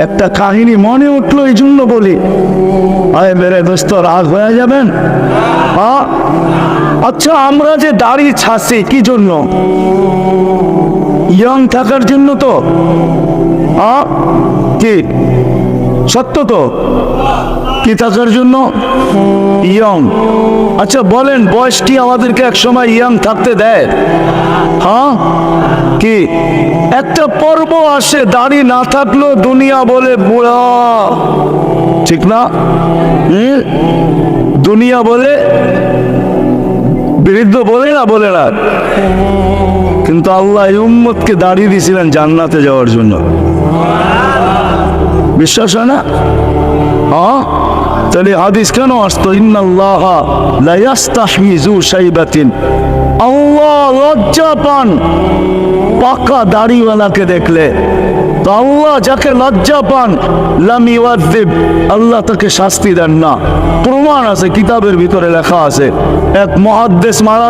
একটা কাহিনী মনে উঠলো, এই জন্য বলি। আয় মেরে দোস্ত, রাগ হয়ে যাবেন? হ্যাঁ, আচ্ছা, আমরা যে দাড়ি ছাড়ছি কি জন্য? ইয়ং থাকার জন্য তো? হ্যাঁ, কি সত্য তো? কি থাকার জন্য? ইয়ং। আচ্ছা বলেন, বয়সটি আমাদেরকে এক সময় ইয়ং থাকতে দেয়? হ্যাঁ, কি একটা পর্ব আসে, দাড়ি না থাকলেও দুনিয়া বলে বুড়া, ঠিক না? দুনিয়া বলে, বৃদ্ধ বলে না, বলে না? কিন্তু আল্লাহ এই উম্মতকে দাড়ি দিয়েছিলেন জান্নাতে যাওয়ার জন্য। বিশ্বাস হয় না? হ্যাঁ, তাহলে হাদিস কেন আসতো? ইন্নাল্লাহা লা ইয়াস্তাহি যু শাইবাতিন, আল্লাহ লজ্জা পান পাকা দাড়িওয়ালাকে দেখলে। তো আল্লাহ যাকে লজ্জা পান, লাম ইউআযিব, আল্লাহ তাকে শাস্তি দেন না। প্রমাণ আছে, কিতাবের ভিতরে লেখা আছে। এক মুহাদ্দিস মারা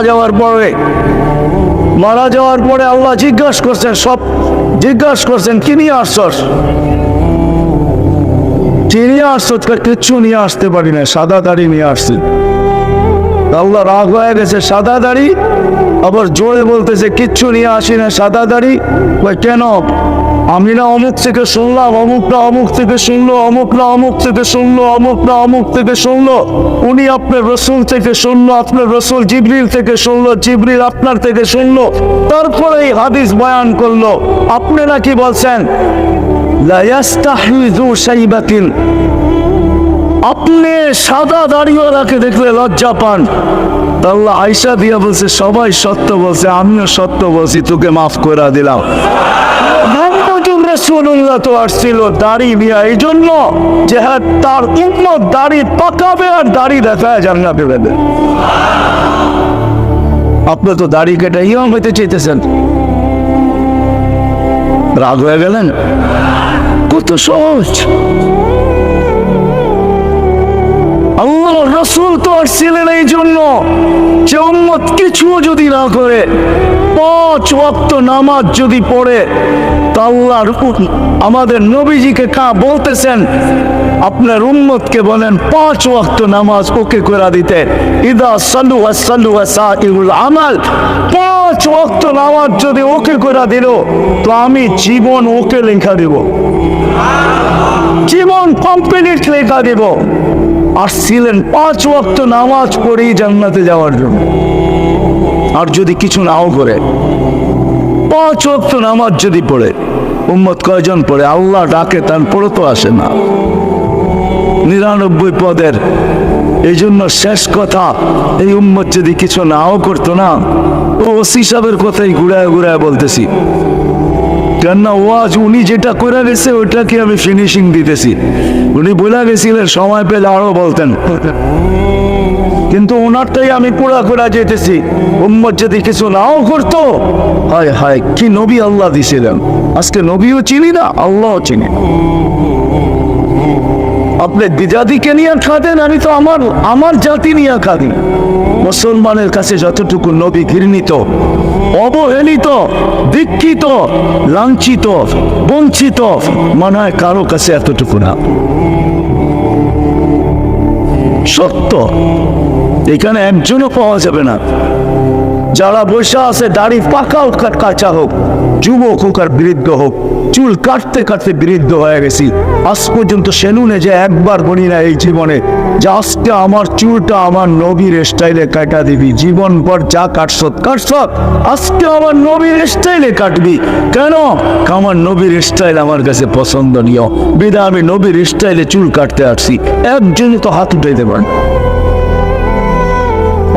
যাওয়ার পরে আল্লাহ জিজ্ঞাসা করছেন, কি নিয়ে আসছস? কিচ্ছু নিয়ে আসতে পারি না, সাদা দাড়ি নিয়ে আসছি। আল্লাহ রাগ হয়ে গেছে, সাদা দাড়ি? আবার জোরে বলতেছে কিচ্ছু নিয়ে আসি না, সাদা দাড়ি। কেন? আমি না অমুক থেকে শুনলাম, অমুকটা অমুক থেকে শুনলো, অমুকটা অমুক থেকে শুনলো, অমুকটা অমুক থেকে শুনলো, উনি আপনার রসুল থেকে শুনলো, আপনার রসুল জিবরিল থেকে শুনলো, জিবরিল আপনার থেকে শুনলো, তারপরে এই হাদিস বয়ান করলো। আপনি নাকি বলছেন লা ইয়াস্তাহি যু শাইবাতিন, আপনি সাদা দাড়িওয়ালাকে দেখলে লজ্জা পান। আল্লাহ আয়েশা দিয়া বলছে, সবাই সত্য বলছে, আমিও সত্য বলছি, তোকে মাফ করে দিলাম। রাসূলুল্লাহ তো আসছিল দাড়ি নিয়ে, এই জন্য যে তার উম্মত দাড়ি পাকাবে আর দাড়ি দেখায় জান্নাতে যাবে। আপনি তো দাড়ি কেটে ইমাম হইতে চাইতেছেন, রাগ হয়ে গেলেন? কত সহজ। আল্লাহ রাসূল তো আসছিলেন এই জন্য যে উম্মত কিছু যদি না করে, 5 ওয়াক্ত নামাজ যদি পড়ে, তা আল্লাহর আমাদের নবীজিকে বলতেছেন আপনার উম্মতকে বলেন 5 ওয়াক্ত নামাজ ওকে করে দিতে। ইদা সাল্লু ওয়াসাল্লু ওয়াসাইরুল আমাল, 5 ওয়াক্ত নামাজ যদি ওকে করে দিল, তো আমি জীবন ওকে লেখা দেব, জীবন কমপ্লিট লেখা দেব। আসছিলেন 5 ওয়াক্ত নামাজ পড়েই জান্নাতে যাওয়ার জন্য। আর যদি কিছু নাও করে, 5 ওয়াক্ত নামাজ যদি পড়ে, উম্মত কয়জন পড়ে? আল্লাহ ডাকে, তারপরে তো আসে না। 99 পদের। এই জন্য শেষ কথা, এই উম্মত যদি কিছু নাও করতো না, ওসি সাহেবের কথাই ঘুরায় ঘুরায় বলতেছি, কেননা ওয়াজ উনি যেটা করে গেছে ওইটাকে আমি ফিনিশিং দিতেছি। উনি বলে গেছিলেন সময় পেলে আরো বলতেন, কিন্তু ওনারটাই আমি পুরা করে যেতেছি। উম্মত যদি কিছু নাও করতো, হায় হায় কি নবী আল্লাহ দিছিলেন। আজকে নবীও চিনি না, আল্লাহও চিনি। আপনি দ্বিজাতিকে নিয়ে খাদেন, আমি তো আমার জাতি নিয়ে খাদি। মুসলমানের কাছে যতটুকু নবী ঘৃণিত, অবহেলিত, দীক্ষিত, লাঞ্ছিত, বঞ্চিত, মনে হয় কারো কাছে এতটুকু না। সত্য, এখানে একজনও পাওয়া যাবে না। যারা বসে আছে, দাড়ি পাকা হোক কাঁচা হোক, যুবক হোক আর বৃদ্ধ হোক, চুল কাটতে কাটতে বৃদ্ধ হয়ে গেছি। আজ পর্যন্ত সেলুনে যে একবার বলি না এই জীবনে যে আজকে আমার চুলটা আমার নবীর স্টাইলে কাটা দিবি। জীবন পর যা কাটছত, আজকে আমার নবীর স্টাইলে কাটবি। কেন? আমার নবীর স্টাইল আমার কাছে পছন্দনীয়, বিধা আমি নবীর স্টাইলে চুল কাটতে আসছি। একজনই তো হাত উঠাইতে পারেন,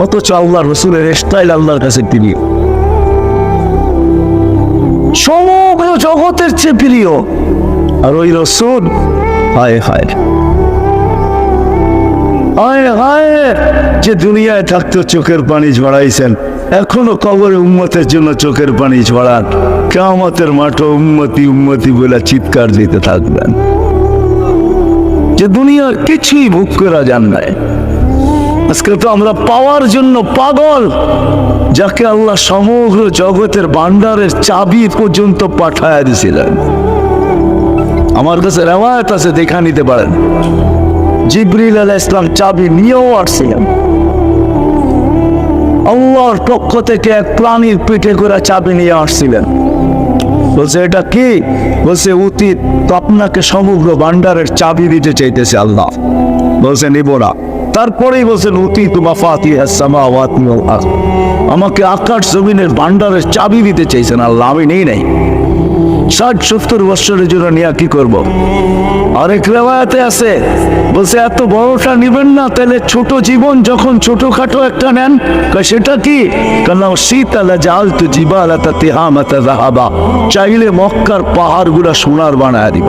অথচ আল্লাহ রসুলের স্টাইল আল্লাহর কাছে প্রিয়, সমগ্র জগতের চেয়ে প্রিয়। আর ওই রসুল, হায় হায় হায় হায়, যে দুনিয়ায় থাকতো চোখের পানি ঝরাইছেন, এখনো কবরে উম্মতের জন্য চোখের পানি ঝরান। কিয়ামতের মাঠে উম্মতি উম্মতি বলে চিৎকার দিতে থাকবেন। যে দুনিয়ার কিছুই ভোগ করা যান নাই। আজকে তো আমরা পাওয়ার জন্য পাগল, যাকে আল্লাহ সমগ্র জগতের ভান্ডারের চাবি পর্যন্ত পাঠায় দিয়েছিলেন। আমার কাছে রেওয়ায়াত আছে, দেখা নিতে পারেন। জিবরিল আলাইহিস সালাম চাবি নিয়েও আসছিলেন। আল্লাহর পক্ষ থেকে এক প্রাণীর পিঠে করে চাবি নিয়ে আসছিলেন। বলছে এটা কি? বলছে অতীত তো আপনাকে সমগ্র ভান্ডারের চাবি দিতে চাইতেছে আল্লাহ। বলছে নিব না। তারপরেই বলছেন অতীত মাফাতিহাস সামাওয়াতি ওয়াল আরদ, আমাকে আকাশ জমিনের ভান্ডারের চাবি দিতে চাইছেন আল্লাহ, আমি নেই নাই। 60-70 বছরের জন্য নিয়ে কি করব? আরেক রেওয়ায়াতে আছে, বলছে এত বড়টা নিবেন না, তাহলে ছোট জীবন যখন ছোটখাটো একটা নেন। সেটা কি? কারণ শীতালা জালতু জিবালাতা তিহামাতা যাহাবা, চাইলে মক্কার পাহাড়গুলো সোনার বানায় দিব।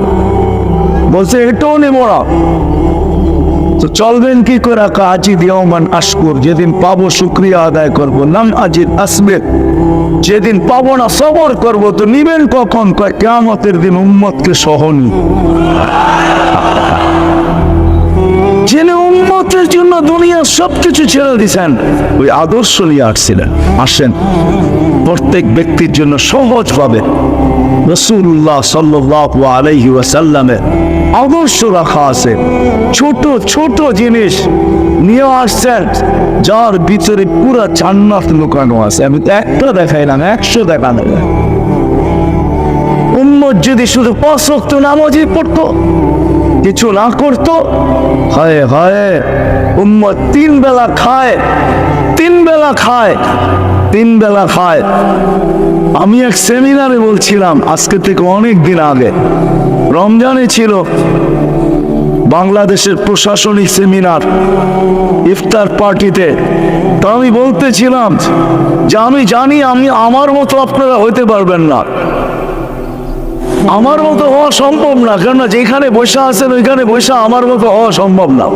বলছে এটাও নেব না। তো চলবেন কি করে? কাজী দিওমান আশকুর, যেদিন পাবো শুকরিয়া আদায় করবো। নাম আজিদ আসবে, যেদিন পাবো না সবর করবো। তো নিবেন কখন? কিয়ামতের দিন উম্মতকে সহনী, যিনি উম্মতের জন্য দুনিয়ার সবকিছু ছেড়ে দিয়েছেন, ওই আদর্শ নিয়ে আসছিলেন। আসেন প্রত্যেক ব্যক্তির জন্য সহজ ভাবে রাসূলুল্লাহ সাল্লাল্লাহু আলাইহি ওয়াসাল্লামের আদর্শ রাখা আছে। ছোট ছোট জিনিস নিয়ে আসছেন, যার ভিতরে পুরা জান্নাত লুকানো আছে। আমি তো একটা দেখাইলাম, 100 দেখানো যায়। উম্মত যদি শুধু 5 ওয়াক্ত নামাজই পড়তো, কিছু না করতো, হায় হায় উম্মত 3 বেলা খায়, 3 বেলা খায়, 3 বেলা খায়। আমি এক সেমিনারে বলছিলাম, আজকে থেকে অনেক দিন আগে, রমজানে ছিল বাংলাদেশের প্রশাসনিক সেমিনার, ইফতার পার্টিতে। তো আমি বলতেছিলাম যে আমি জানি আমি আমার মতো আপনারা হইতে পারবেন না, আমার মতো হওয়া সম্ভব না। কেননা যেখানে বসে আছেন ওইখানে বসে আমার মতো হওয়া সম্ভব না।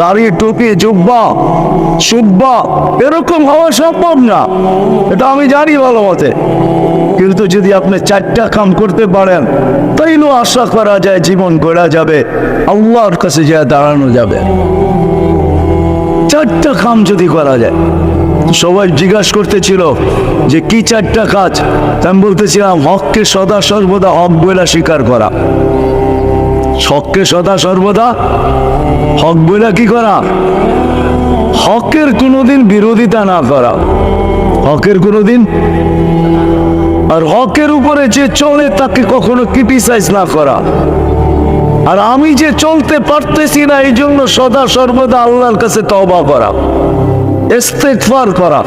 দাড়ি, টুপি, জুব্বা, সুব্বা এরকম হওয়া সম্ভব না, এটা আমি জানি ভালো মতে। কিন্তু যদি আপনি 4টা কাম করতে পারেন, তাইলেও আশা করা যায় জীবন গড়া যাবে, আল্লাহর কাছে যা দাঁড়ানো যাবে। 4টা কাম যদি করা যায়। সবাই জিজ্ঞাসা করতেছিল যে কি 4টা কাজ? আমি বলতেছিলাম হককে সদা সর্বদা হক বইলা স্বীকার করা, হককে সদা সর্বদা হক বইলা কি করা, হকের কোনোদিন বিরোধিতা না করা, হকের কোনোদিন, আর হকের উপরে যে চলে তাকে কখনো ক্রিটিসাইজ না করা। আর আমি যে চলতে পারতেছি না, এই জন্য সদা সর্বদা আল্লাহর কাছে তওবা করা, ইস্তেগফার করা,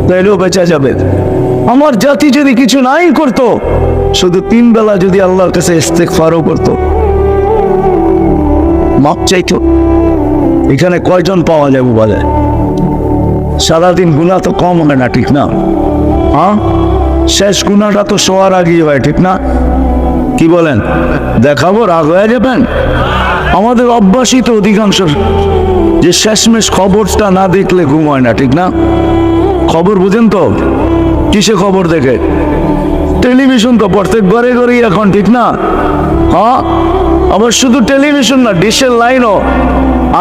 তাইলেও বেঁচে যাবে। আমার জাতি যদি কিছু নাই করতো, শুধু 3 বেলা যদি আল্লাহর কাছে ইস্তেগফারও করতো, মাপ চাইতো, এখানে কয়জন পাওয়া যাবে বলে? সারাদিন গুনাহ তো কম হয় না, ঠিক না? হ্যাঁ, শেষ গুনাহটা তো শোয়ার আগেই হয়, ঠিক না? কি বলেন? দেখাবো, রাগ হয়ে যাবেন? আমাদের অভ্যাসই তো অধিকাংশ যে শেষমেশ খবরটা না দেখলে ঘুম হয় না, ঠিক না? খবর বুঝেন তো? কিসে খবর দেখে? টেলিভিশন তো প্রত্যেক ঘরে ঘরেই এখন, ঠিক না? হ্যাঁ, আবার শুধু টেলিভিশন না, ডিশের লাইনও।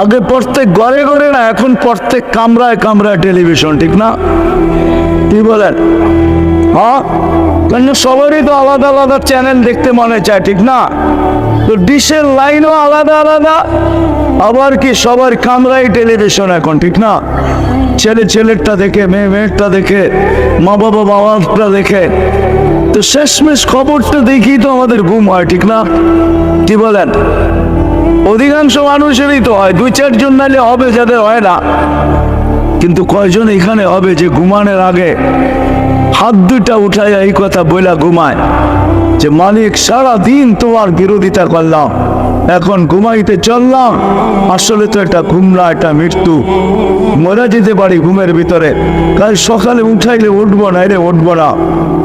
আগে প্রত্যেক ঘরে ঘরে না, এখন প্রত্যেক কামরায় কামরায় টেলিভিশন, ঠিক না? কি বলেন? হ্যাঁ, কারণ সবারই তো আলাদা আলাদা চ্যানেল দেখতে মনে চায়, ঠিক না? তো ডিশের লাইনও আলাদা আলাদা, আবার কি সবার কামরায় টেলিভিশন এখন, ঠিক না? ছেলে ছেলেরটা দেখে, মেয়ে মেয়েরটা দেখে, মা বাবা বাবারটা দেখে। তো শেষমেশ খবরটা দেখি তো আমাদের ঘুম হয়, ঠিক না? কি বলেন? অধিকাংশ মানুষেরই তো হয়, 2-4 জন নাইলে হবে যাদের হয় না। কিন্তু কয়জন এখানে হবে যে ঘুমানোর আগে হাত 2টা উঠায় এই কথা বইলা ঘুমায় যে মালিক সারা দিন তোমার বিরোধিতা করলাম, এখন ঘুমাইতে চললাম, আসলে তো এটা ঘুম না, এটা মৃত্যু, মরে যেতে পারি ঘুমের ভিতরে, কাল সকালে উঠাইলে উঠবো না, রে উঠবো না।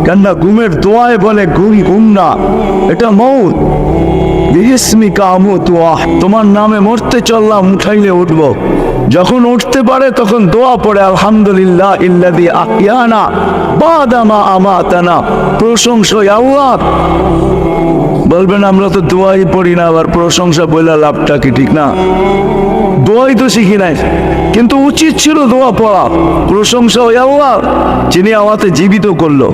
কেননা ঘুমের দোয়ায় বলে ঘুম না, এটা মউত। তোমার নামে মরতে চললাম, উঠাইলে উঠবো। যখন উঠতে পারে তখন দোয়া পড়ে, আলহামদুলিল্লাহ ইল্লাযী আহইয়ানা বাদা মা আমাতানা, প্রশংসা আল্লাহ। বলবেন আমরা তো দোয়াই পড়ি না, আবার প্রশংসা বইলা লাভটা কি, ঠিক না? দোয়াই তো শিখি নাই, কিন্তু উচিত ছিল দোয়া পড়া। প্রশংসা ওই আল্লাহ যিনি আমাকে জীবিত করলো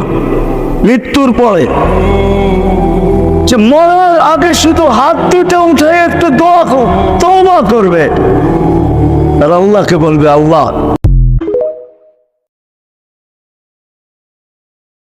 মৃত্যুর পরে। যে মরার আগে শুধু হাত দুটো উঠে একটু দোয়া তওবা করবে আর আল্লাহকে বলবে, আল্লাহ